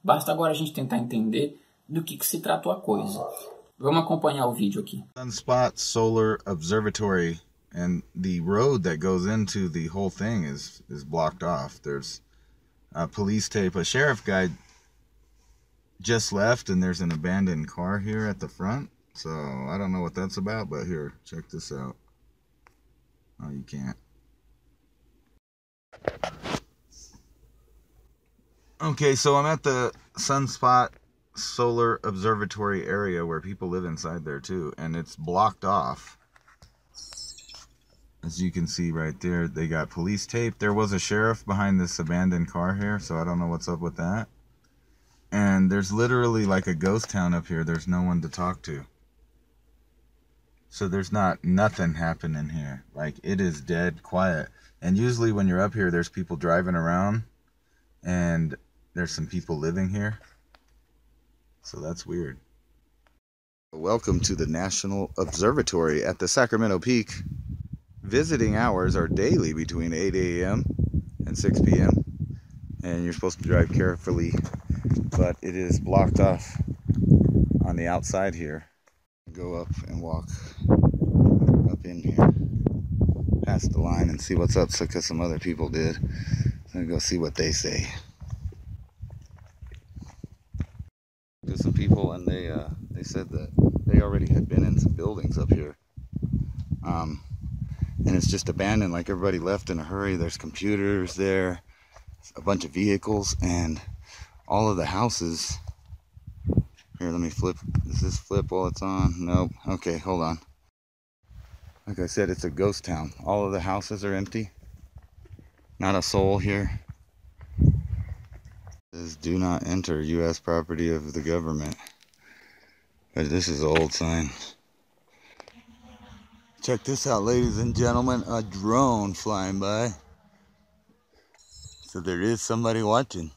Basta agora a gente tentar entender do que se tratou a coisa. Vamos acompanhar o vídeo aqui. SUNSPOT Solar Observatory, and the road that goes into the whole thing is blocked off. There's police tape. A sheriff guy just left, and there's an abandoned car here at the front. So I don't know what that's about, but here, check this out. Oh, you can't. Okay, so I'm at the SUNSPOT Solar Observatory area where people live inside there too, and it's blocked off. As you can see right there, they got police tape. There was a sheriff behind this abandoned car here, so I don't know what's up with that. And there's literally like a ghost town up here. There's no one to talk to. So there's nothing happening here. Like, it is dead quiet. And usually when you're up here, there's people driving around, and there's some people living here. So that's weird. Welcome to the National Observatory at the Sacramento Peak. Visiting hours are daily between 8 a.m. and 6 p.m. And you're supposed to drive carefully, but it is blocked off on the outside here. Go up and walk up in here, past the line, and see what's up, because some other people did. So go see what they say. There's some people, and they said that they already had been in some buildings up here. And it's just abandoned, like everybody left in a hurry. There's computers there, a bunch of vehicles, and all of the houses. Here, let me flip. Does this flip while it's on? Nope. Okay, hold on. Like I said, it's a ghost town. All of the houses are empty. Not a soul here. It says, do not enter U.S. property of the government. But this is an old sign. Check this out, ladies and gentlemen, a drone flying by. So there is somebody watching.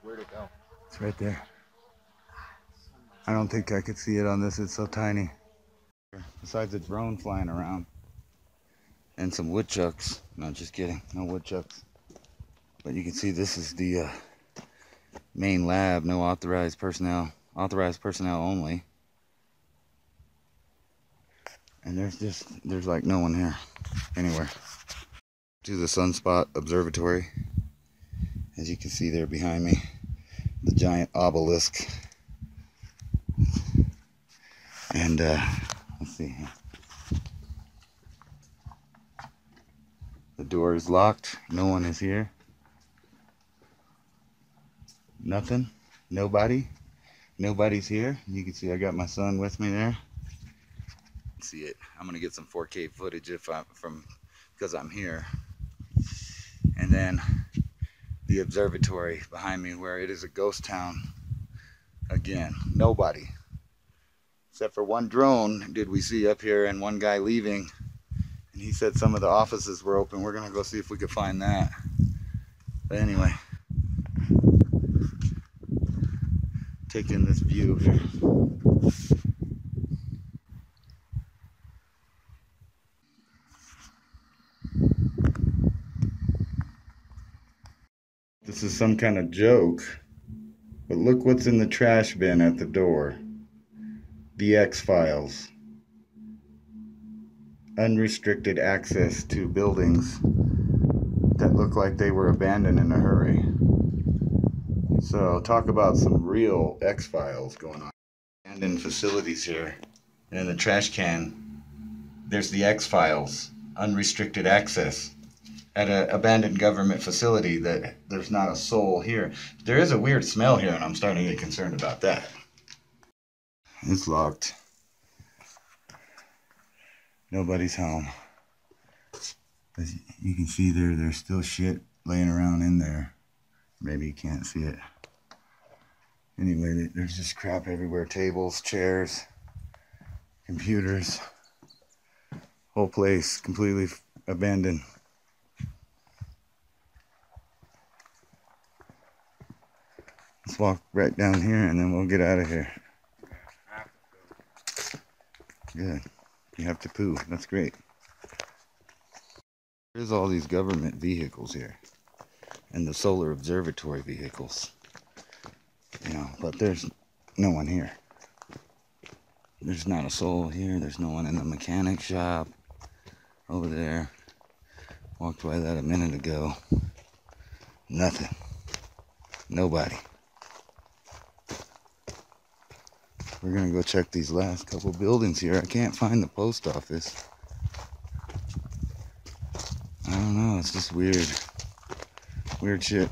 Where'd it go? It's right there. I don't think I could see it on this, it's so tiny. Besides a drone flying around. And some woodchucks. No, just kidding, no woodchucks. But you can see this is the main lab, no authorized personnel only. And there's like no one here anywhere. To the SUNSPOT Observatory. As you can see there behind me, the giant obelisk. And let's see here. The door is locked. No one is here. Nothing. Nobody. Nobody's here. You can see I got my son with me there. See it. I'm gonna get some 4K footage because I'm here. And then the observatory behind me, where it is a ghost town again. Nobody except for one drone did we see up here, and one guy leaving, and he said some of the offices were open. We're gonna go see if we could find that. But anyway, taking this view here. This is some kind of joke, but look what's in the trash bin at the door. The X-Files. Unrestricted access to buildings that look like they were abandoned in a hurry. So talk about some real X-Files going on. Abandoned facilities here. And in the trash can, there's the X-Files. Unrestricted access. At an abandoned government facility that there's not a soul here. There is a weird smell here, and I'm starting to get concerned about that. It's locked. Nobody's home. As you can see there's still shit laying around in there. Maybe you can't see it. Anyway, there's just crap everywhere. Tables, chairs, computers. Whole place completely abandoned. Let's walk right down here and then we'll get out of here. Good. You have to poo. That's great. There's all these government vehicles here. and the solar observatory vehicles. You know, but there's no one here. There's not a soul here. There's no one in the mechanic shop over there. Walked by that a minute ago. Nothing. Nobody. We're gonna go check these last couple buildings here. I can't find the post office. I don't know, it's just weird. Weird shit.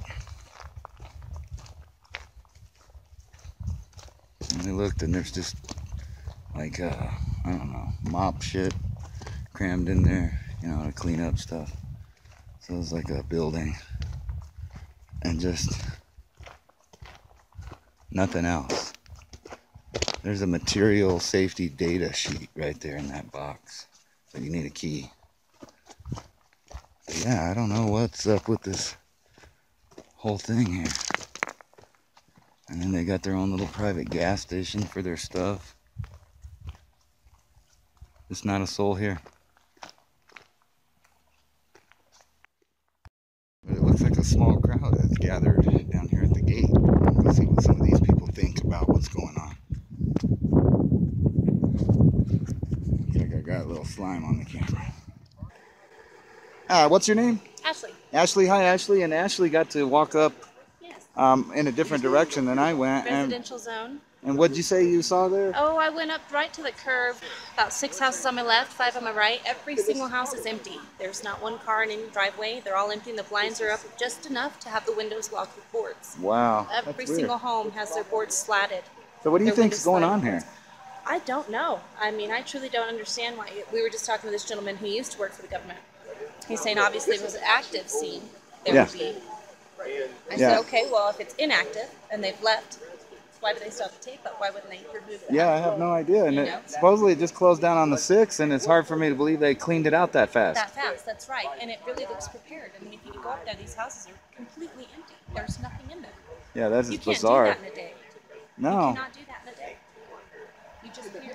And I looked and there's just like, I don't know, mop shit crammed in there, you know, to clean up stuff. So it's like a building and just nothing else. There's a material safety data sheet right there in that box. So you need a key. But yeah, I don't know what's up with this whole thing here. And then they got their own little private gas station for their stuff. There's not a soul here. But it looks like a small crowd has gathered down here at the gate. Let's see what some of these people think about what's going on. Looks like I got a little slime on the camera. What's your name? Ashley. Ashley, hi Ashley. And Ashley got to walk up Yes. in a different direction than I went. Residential zone. And what'd you say you saw there? Oh, I went up right to the curve. About 6 houses on my left, 5 on my right. Every single house is empty. There's not one car in any driveway. They're all empty and the blinds are up just enough to have the windows locked with boards. Wow. Every single home has their boards slatted. So what do you think's going on here? I don't know. I mean, I truly don't understand why. We were just talking to this gentleman who used to work for the government. He's saying obviously if it was an active scene, there would be. I said, okay, well, if it's inactive and they've left, why do they still have the tape up? Why wouldn't they remove that? Yeah, I have no idea. And supposedly it just closed down on the 6th, and it's hard for me to believe they cleaned it out that fast. That fast, that's right. And it really looks prepared. I mean, if you go up there, these houses are completely empty. There's nothing in them. Yeah, that's you bizarre. You can't do that in a day. No. You cannot do that in a day. You just can't.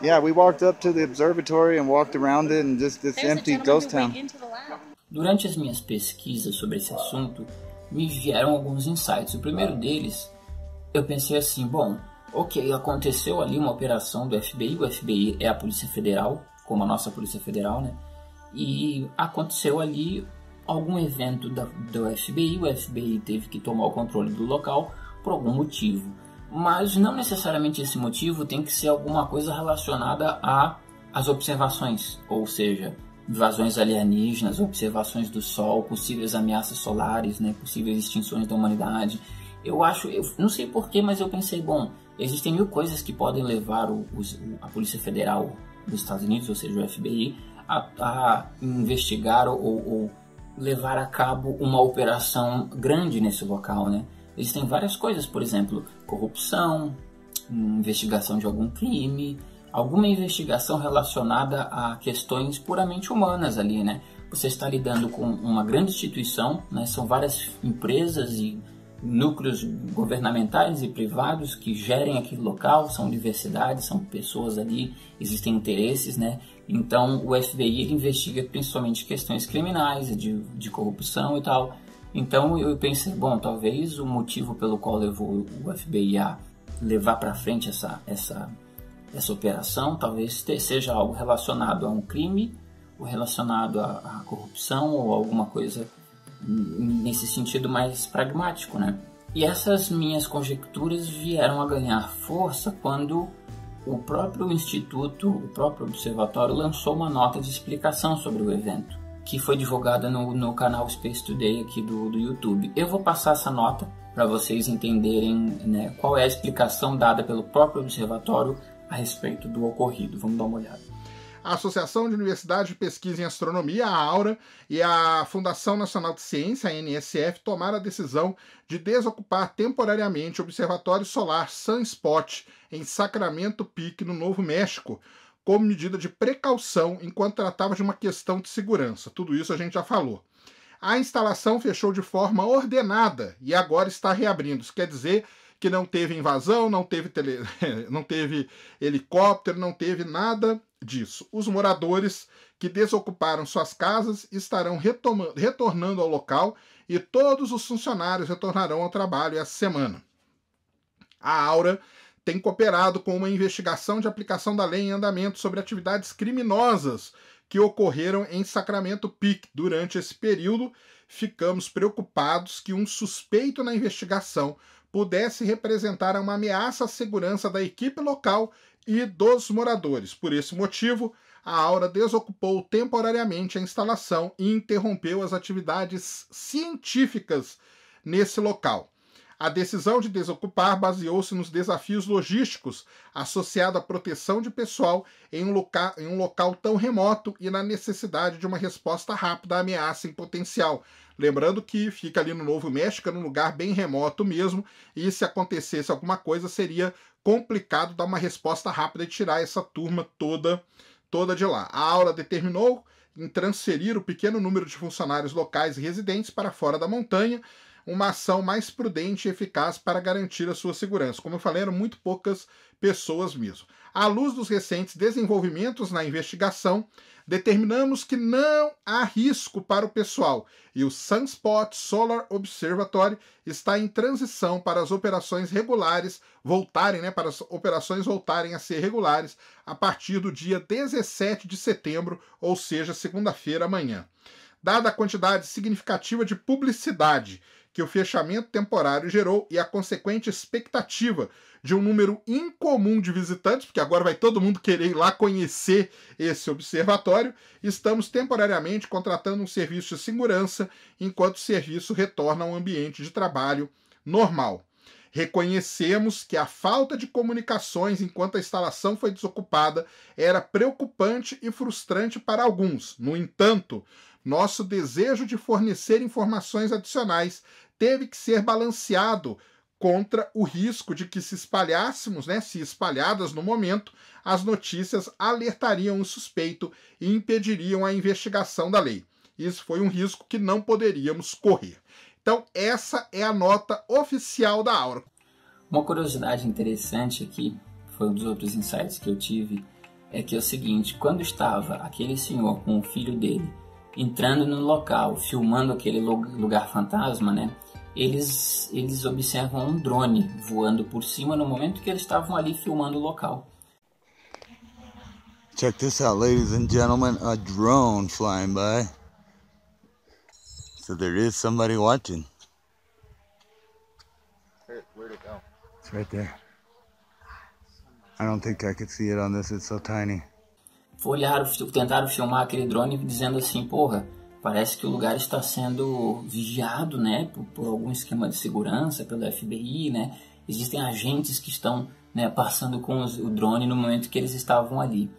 Yeah, we walked up to the observatory and walked around it and just this empty ghost town. Durante as minhas pesquisas sobre esse assunto, me vieram alguns insights. O primeiro deles, eu pensei assim, bom, ok, aconteceu ali uma operação do FBI, o FBI é a Polícia Federal, como a nossa Polícia Federal, né? E aconteceu ali algum evento do FBI, o FBI teve que tomar o controle do local por algum motivo. Mas não necessariamente esse motivo tem que ser alguma coisa relacionada às observações, ou seja, invasões alienígenas, observações do Sol, possíveis ameaças solares, né, possíveis extinções da humanidade. Eu não sei porquê, mas eu pensei, bom, existem mil coisas que podem levar a Polícia Federal dos Estados Unidos, ou seja, o FBI, a investigar ou levar a cabo uma operação grande nesse local, né? Existem várias coisas, por exemplo, corrupção, investigação de algum crime, alguma investigação relacionada a questões puramente humanas ali, né? Você está lidando com uma grande instituição, né? São várias empresas e núcleos governamentais e privados que gerem aquele local, são universidades, são pessoas ali, existem interesses, né? Então o FBI ele investiga principalmente questões criminais, de corrupção e tal. Então eu pensei, bom, talvez o motivo pelo qual levou o FBI a levar para frente essa operação, talvez seja algo relacionado a um crime, ou relacionado à corrupção, ou alguma coisa nesse sentido mais pragmático, né? E essas minhas conjecturas vieram a ganhar força quando o próprio instituto, o próprio observatório lançou uma nota de explicação sobre o evento, que foi divulgada no canal Space Today aqui do YouTube. Eu vou passar essa nota para vocês entenderem, né, qual é a explicação dada pelo próprio observatório a respeito do ocorrido. Vamos dar uma olhada. A Associação de Universidades de Pesquisa em Astronomia, a AURA, e a Fundação Nacional de Ciência, a NSF, tomaram a decisão de desocupar temporariamente o Observatório Solar SUNSPOT em Sacramento Peak, no Novo México, como medida de precaução enquanto tratava de uma questão de segurança. Tudo isso a gente já falou. A instalação fechou de forma ordenada e agora está reabrindo. Isso quer dizer que não teve invasão, não teve helicóptero, não teve nada disso. Os moradores que desocuparam suas casas estarão retornando ao local e todos os funcionários retornarão ao trabalho essa semana. A Aura tem cooperado com uma investigação de aplicação da lei em andamento sobre atividades criminosas que ocorreram em Sacramento Peak. Durante esse período, ficamos preocupados que um suspeito na investigação pudesse representar uma ameaça à segurança da equipe local e dos moradores. Por esse motivo, a Aura desocupou temporariamente a instalação e interrompeu as atividades científicas nesse local. A decisão de desocupar baseou-se nos desafios logísticos associados à proteção de pessoal em um local tão remoto e na necessidade de uma resposta rápida à ameaça em potencial. Lembrando que fica ali no Novo México, num lugar bem remoto mesmo, e se acontecesse alguma coisa seria complicado dar uma resposta rápida e tirar essa turma toda de lá. A Aura determinou em transferir o pequeno número de funcionários locais e residentes para fora da montanha, uma ação mais prudente e eficaz para garantir a sua segurança. Como eu falei, eram muito poucas pessoas mesmo. À luz dos recentes desenvolvimentos na investigação, determinamos que não há risco para o pessoal e o SUNSPOT Solar Observatory está em transição para as operações regulares voltarem a ser regulares a partir do dia 17 de setembro, ou seja, segunda-feira amanhã. Dada a quantidade significativa de publicidade que o fechamento temporário gerou e a consequente expectativa de um número incomum de visitantes, porque agora vai todo mundo querer ir lá conhecer esse observatório, estamos temporariamente contratando um serviço de segurança enquanto o serviço retorna a um ambiente de trabalho normal. Reconhecemos que a falta de comunicações enquanto a instalação foi desocupada era preocupante e frustrante para alguns. No entanto, nosso desejo de fornecer informações adicionais teve que ser balanceado contra o risco de que se espalhadas no momento, as notícias alertariam o suspeito e impediriam a investigação da lei. Isso foi um risco que não poderíamos correr. Então, essa é a nota oficial da Aura. Uma curiosidade interessante aqui, foi um dos outros insights que eu tive, é que é o seguinte: quando estava aquele senhor com o filho dele entrando no local, filmando aquele lugar fantasma, né? Eles observam um drone voando por cima no momento que eles estavam ali filmando o local. Check this out, ladies and gentlemen, a drone flying by. So there is somebody watching. Where'd it go? It's right there. I don't think I could see it on this, it's so tiny. Tentaram filmar aquele drone dizendo assim, porra, parece que o lugar está sendo vigiado, né, por algum esquema de segurança, pelo FBI, né? Existem agentes que estão, né, passando com o drone no momento que eles estavam ali.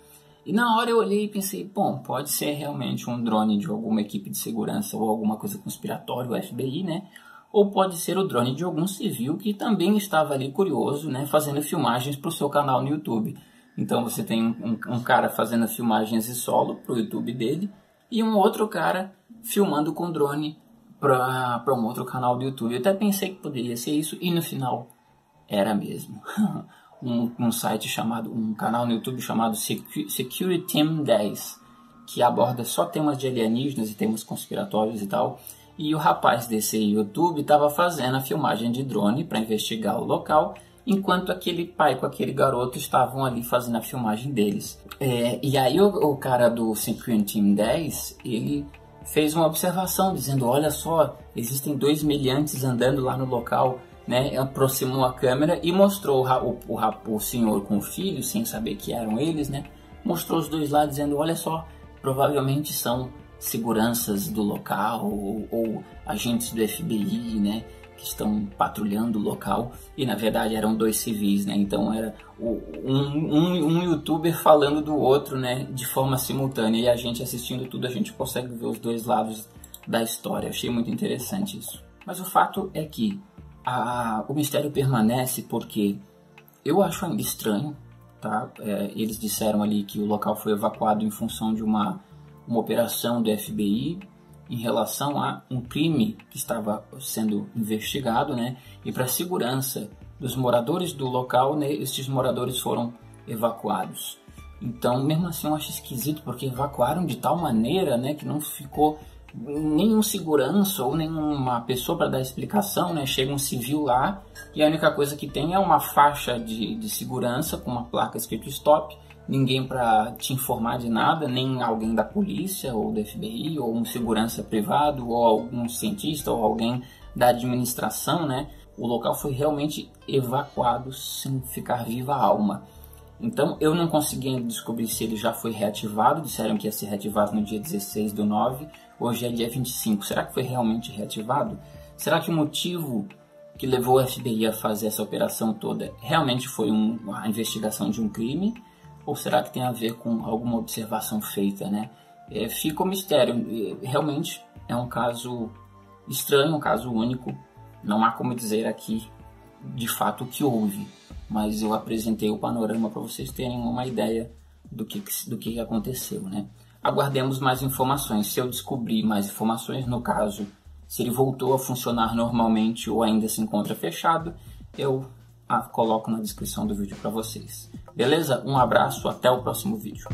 E na hora eu olhei e pensei, bom, pode ser realmente um drone de alguma equipe de segurança ou alguma coisa conspiratória, o FBI, né? Ou pode ser o drone de algum civil que também estava ali curioso, né, fazendo filmagens para o seu canal no YouTube. Então você tem um cara fazendo filmagens em solo para o YouTube dele e um outro cara filmando com drone para um outro canal do YouTube. Eu até pensei que poderia ser isso e no final era mesmo. Um canal no YouTube chamado Security Team 10, que aborda só temas de alienígenas e temas conspiratórios e tal. E o rapaz desse YouTube estava fazendo a filmagem de drone para investigar o local, enquanto aquele pai com aquele garoto estavam ali fazendo a filmagem deles. E aí o cara do Security Team 10, ele fez uma observação dizendo, olha só, existem 2 meliantes andando lá no local, né? Aproximou a câmera e mostrou o senhor com o filho, sem saber que eram eles, né? Mostrou os dois lá dizendo, olha só, provavelmente são seguranças do local ou agentes do FBI, né, que estão patrulhando o local, e na verdade eram 2 civis, né? Então era um youtuber falando do outro, né, de forma simultânea, e a gente assistindo tudo, a gente consegue ver os 2 lados da história. Achei muito interessante isso. Mas o fato é que o mistério permanece porque eu acho ainda estranho, tá? Eles disseram ali que o local foi evacuado em função de uma operação do FBI em relação a um crime que estava sendo investigado, né? E para a segurança dos moradores do local, né, esses moradores foram evacuados. Então, mesmo assim, eu acho esquisito, porque evacuaram de tal maneira, né, que não ficou nenhum segurança ou nenhuma pessoa para dar explicação, né? Chega um civil lá e a única coisa que tem é uma faixa de segurança com uma placa escrito stop, ninguém para te informar de nada, nem alguém da polícia ou do FBI ou um segurança privado ou algum cientista ou alguém da administração, né? O local foi realmente evacuado sem ficar viva a alma. Então eu não consegui ainda descobrir se ele já foi reativado, disseram que ia ser reativado no dia 16/9, hoje é dia 25, será que foi realmente reativado? Será que o motivo que levou o FBI a fazer essa operação toda realmente foi a investigação de um crime? Ou será que tem a ver com alguma observação feita, né? Fica o mistério, realmente é um caso estranho, um caso único, não há como dizer aqui de fato o que houve, mas eu apresentei o panorama para vocês terem uma ideia do que aconteceu, né? Aguardemos mais informações. Se eu descobrir mais informações, no caso, se ele voltou a funcionar normalmente ou ainda se encontra fechado, eu coloco na descrição do vídeo para vocês. Beleza? Um abraço, até o próximo vídeo.